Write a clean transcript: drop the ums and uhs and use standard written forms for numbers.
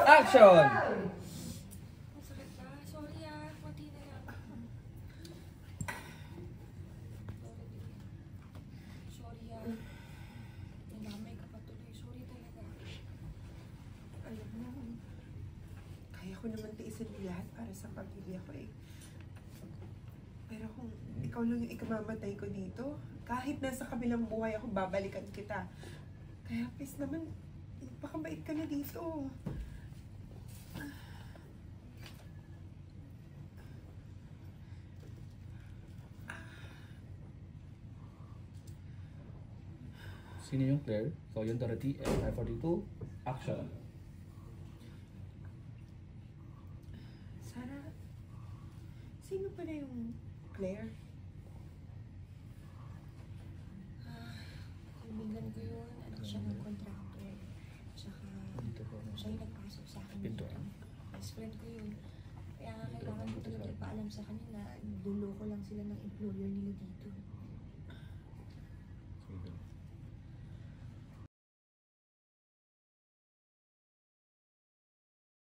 Action! Masakit na. Sorry konti na lang. Sorry Nalamay ka pa tuloy. Sorry talaga. Alam mo, kaya ko naman tiisin lahat para sa pamilya ko eh. Pero kung ikaw lang yung ikamamatay ko dito, kahit nasa kabilang buhay ako, babalikan kita. Kaya please naman, pakabait ka na dito. Sino yung Claire? So yung Dorothy and 542. Action! Sarah, sino pala yung Claire? Kaibigan ko yun. Anak siya ng contractor. Tsaka Dito po. siya yung nagpasok sa akin. Pinto. Best friend ko yun. Kaya kailangan ko talaga ipaalam sa kanila. Dulo ko lang sila ng employer nila dito.